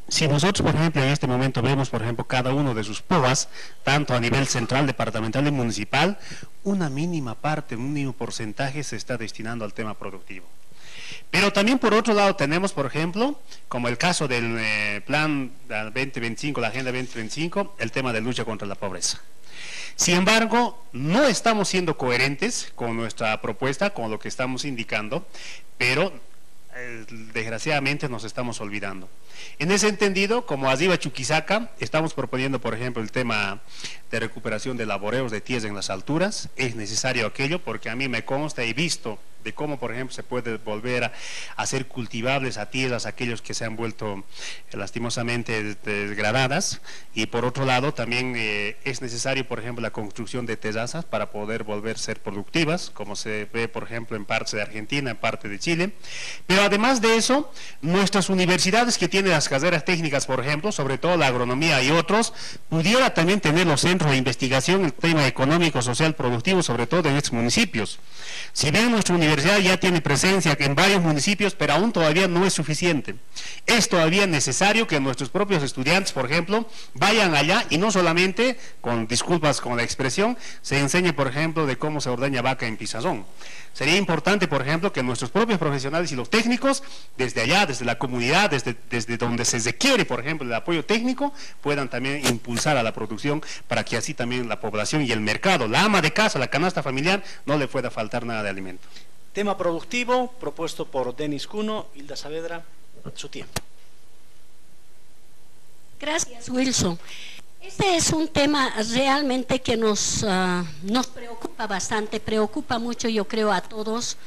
Si nosotros, por ejemplo, en este momento vemos, por ejemplo, cada uno de sus POAs, tanto a nivel central, departamental y municipal, una mínima parte, un mínimo porcentaje se está destinando al tema productivo. Pero también por otro lado tenemos, por ejemplo, como el caso del Plan 2025, la Agenda 2025, el tema de lucha contra la pobreza. Sin embargo, no estamos siendo coherentes con nuestra propuesta, con lo que estamos indicando, pero desgraciadamente nos estamos olvidando. En ese entendido, como Aziva Chuquisaca, estamos proponiendo, por ejemplo, el tema de recuperación de laboreos de tierras en las alturas. Es necesario aquello porque a mí me consta y visto de cómo, por ejemplo, se puede volver a hacer cultivables a tierras aquellos que se han vuelto lastimosamente degradadas. Y por otro lado, también es necesario, por ejemplo, la construcción de terrazas para poder volver a ser productivas, como se ve, por ejemplo, en partes de Argentina, en parte de Chile. Pero además de eso, nuestras universidades que tienen las carreras técnicas, por ejemplo, sobre todo la agronomía y otros, pudiera también tener los centros de investigación en el tema económico, social, productivo, sobre todo en estos municipios. Si bien nuestra universidad ya tiene presencia en varios municipios, pero aún todavía no es suficiente. Es todavía necesario que nuestros propios estudiantes, por ejemplo, vayan allá y no solamente, con disculpas con la expresión, se enseñe, por ejemplo, de cómo se ordeña vaca en pizarrón. Sería importante, por ejemplo, que nuestros propios profesionales y los técnicos, desde allá, desde la comunidad, desde donde se requiere, por ejemplo, el apoyo técnico, puedan también impulsar a la producción para que así también la población y el mercado, la ama de casa, la canasta familiar, no le pueda faltar nada de alimento. Tema productivo propuesto por Denis Cuno. Hilda Saavedra, su tiempo. Gracias, Wilson. Este es un tema realmente que nos preocupa bastante, preocupa mucho, yo creo, a todos.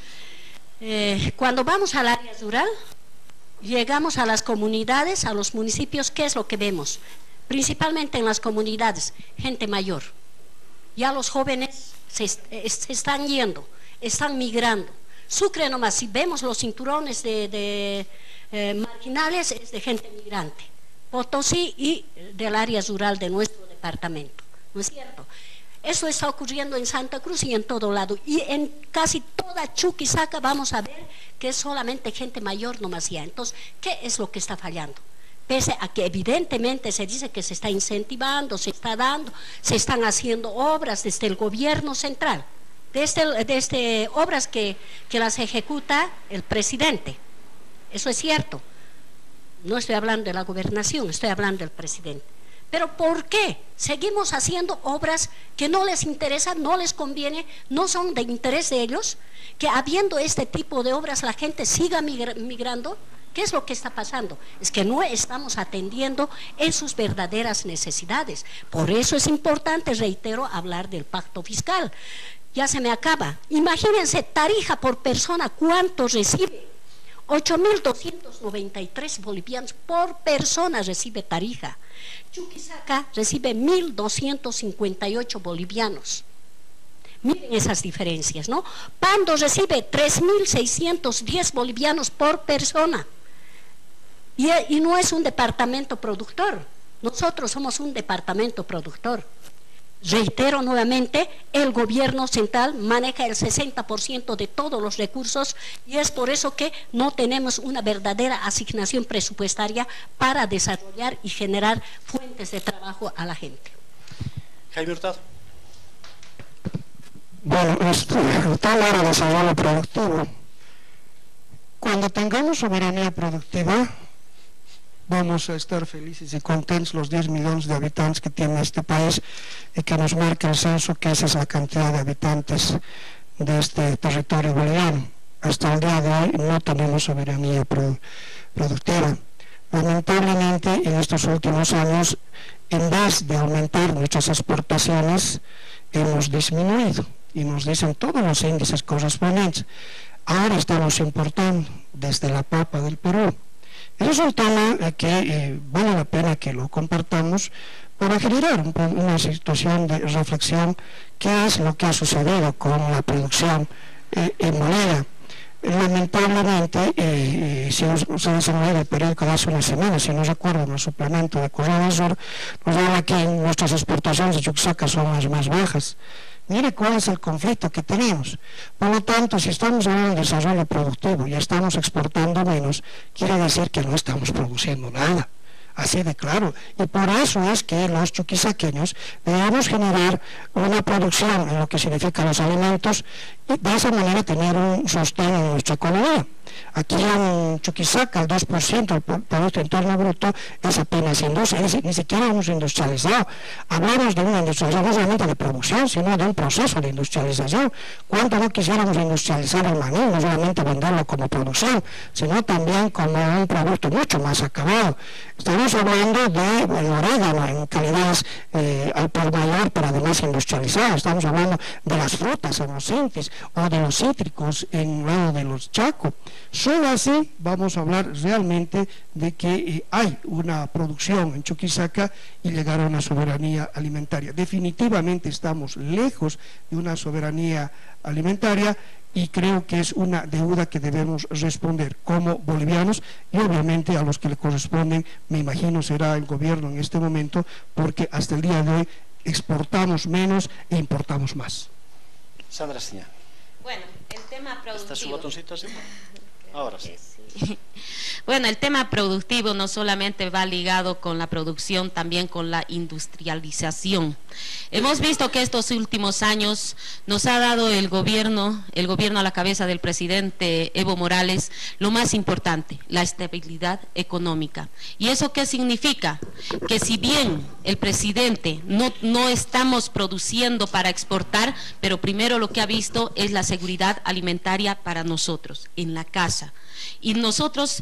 Cuando vamos al área rural, llegamos a las comunidades, a los municipios, ¿qué es lo que vemos? Principalmente en las comunidades, gente mayor. Ya los jóvenes se están yendo, están migrando. Sucre nomás, si vemos los cinturones marginales, es de gente migrante. Potosí y del área rural de nuestro departamento, ¿no es cierto? Eso está ocurriendo en Santa Cruz y en todo lado, y en casi toda Chuquisaca vamos a ver que es solamente gente mayor nomás ya. Entonces, ¿qué es lo que está fallando? Pese a que evidentemente se dice que se está incentivando, se está dando, se están haciendo obras desde el gobierno central, desde obras que las ejecuta el presidente, eso es cierto. No estoy hablando de la gobernación, estoy hablando del presidente. Pero ¿por qué seguimos haciendo obras que no les interesa, no les conviene, no son de interés de ellos? Que habiendo este tipo de obras la gente siga migrando. ¿Qué es lo que está pasando? Es que no estamos atendiendo en sus verdaderas necesidades. Por eso es importante, reitero, hablar del pacto fiscal. Ya se me acaba. Imagínense, Tarija por persona, ¿cuánto recibe? 8.293 bolivianos por persona recibe Tarija. Chuquisaca recibe 1.258 bolivianos. Miren esas diferencias, ¿no? Pando recibe 3.610 bolivianos por persona. Y no es un departamento productor. Nosotros somos un departamento productor. Reitero nuevamente, el gobierno central maneja el 60% de todos los recursos y es por eso que no tenemos una verdadera asignación presupuestaria para desarrollar y generar fuentes de trabajo a la gente. Jaime Hurtado. Bueno, está hablar de desarrollo productivo. Cuando tengamos soberanía productiva, vamos a estar felices y contentos los 10 millones de habitantes que tiene este país y que nos marca el censo, que esa es la cantidad de habitantes de este territorio boliviano. Hasta el día de hoy no tenemos soberanía productiva. Lamentablemente, en estos últimos años, en vez de aumentar nuestras exportaciones, hemos disminuido, y nos dicen todos los índices correspondientes. Ahora estamos importando desde la papa del Perú. Ese es un tema que vale la pena que lo compartamos para generar una situación de reflexión. ¿Qué es lo que ha sucedido con la producción en moneda? Lamentablemente, si ustedes han leído el periódico de hace una semana, si no recuerdan el suplemento de Correo del Sur, nos habla que nuestras exportaciones de Chuquisaca son las más bajas. Mire cuál es el conflicto que tenemos. Por lo tanto, si estamos hablando de desarrollo productivo y estamos exportando menos, quiere decir que no estamos produciendo nada. así de claro. Y por eso es que los chuquisaqueños debemos generar una producción en lo que significa los alimentos y de esa manera tener un sostén en nuestra economía. Aquí en Chuquisaca el 2% del Producto Interno Bruto es apenas industria, ni siquiera hemos industrializado. Hablamos de una industrialización no solamente de producción, sino de un proceso de industrialización. ¿Cuánto no quisiéramos industrializar el maní? No solamente venderlo como producción, sino también como un producto mucho más acabado. Estamos hablando de orégano en calidades al por mayor, pero además industrializado. Estamos hablando de las frutas en los Sintis o de los cítricos en el lado de los Chaco. Solo así vamos a hablar realmente de que hay una producción en Chuquisaca y llegar a una soberanía alimentaria. Definitivamente estamos lejos de una soberanía alimentaria y creo que es una deuda que debemos responder como bolivianos y obviamente a los que le corresponden, me imagino será el gobierno en este momento, porque hasta el día de hoy exportamos menos e importamos más. Sandra Señal. Bueno, el tema productivo. ¿Está su botoncito así? Ahora sí. Bueno, el tema productivo no solamente va ligado con la producción, también con la industrialización. Hemos visto que estos últimos años nos ha dado el gobierno a la cabeza del presidente Evo Morales, lo más importante, la estabilidad económica. ¿Y eso qué significa? Que si bien el presidente no estamos produciendo para exportar, pero primero lo que ha visto es la seguridad alimentaria para nosotros, en la casa. Y nosotros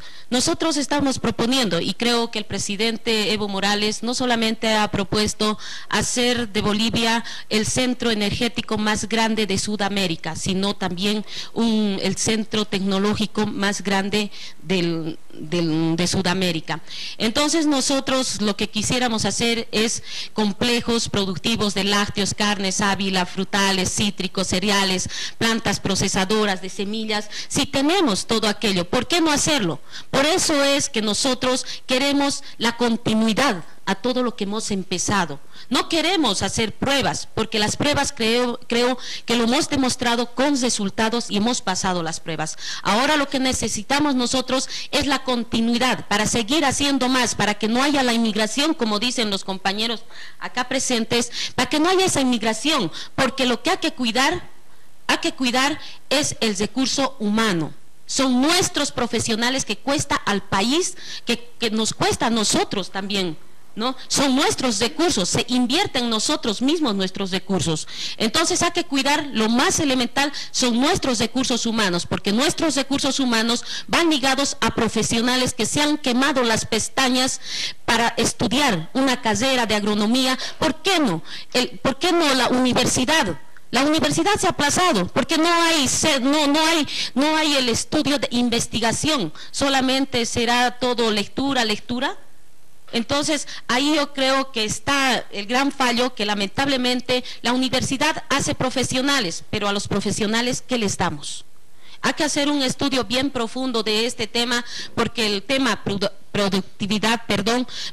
estamos proponiendo, y creo que el presidente Evo Morales no solamente ha propuesto hacer de Bolivia el centro energético más grande de Sudamérica, sino también el centro tecnológico más grande de Sudamérica. Entonces nosotros lo que quisiéramos hacer es complejos productivos de lácteos, carnes, sábila, frutales, cítricos, cereales, plantas procesadoras de semillas. Si tenemos todo aquello, ¿por qué no hacerlo? Por eso es que nosotros queremos la continuidad a todo lo que hemos empezado. No queremos hacer pruebas, porque las pruebas creo que lo hemos demostrado con resultados y hemos pasado las pruebas. Ahora lo que necesitamos nosotros es la continuidad para seguir haciendo más, para que no haya la inmigración, como dicen los compañeros acá presentes, para que no haya esa inmigración, porque lo que hay que cuidar es el recurso humano. Son nuestros profesionales que cuesta al país, que nos cuesta a nosotros también, ¿no? Son nuestros recursos, se invierten nosotros mismos nuestros recursos. Entonces hay que cuidar lo más elemental, son nuestros recursos humanos, porque nuestros recursos humanos van ligados a profesionales que se han quemado las pestañas para estudiar una carrera de agronomía. ¿Por qué no? ¿Por qué no la universidad? La universidad se ha aplazado porque no hay el estudio de investigación, solamente será todo lectura. Entonces ahí yo creo que está el gran fallo, que lamentablemente la universidad hace profesionales, pero a los profesionales ¿qué les damos? Hay que hacer un estudio bien profundo de este tema, porque el tema productividad,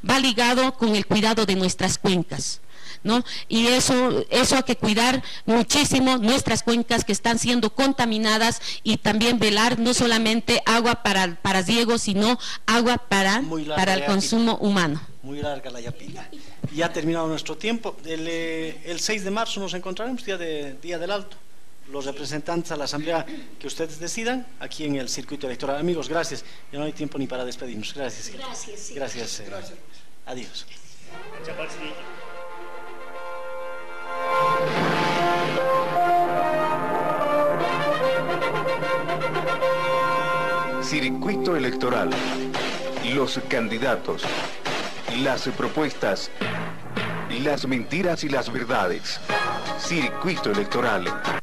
va ligado con el cuidado de nuestras cuencas, ¿no? Y eso hay que cuidar muchísimo nuestras cuencas que están siendo contaminadas, y también velar no solamente agua para riego, sino agua para el consumo humano. Muy larga la yapita. Ya ha terminado nuestro tiempo. El 6 de marzo nos encontraremos, día del Alto. Los representantes a la asamblea que ustedes decidan aquí en el circuito electoral. Amigos, gracias. Ya no hay tiempo ni para despedirnos. Gracias. Gracias. Adiós. Circuito electoral. Los candidatos. Las propuestas. Las mentiras y las verdades. Circuito electoral.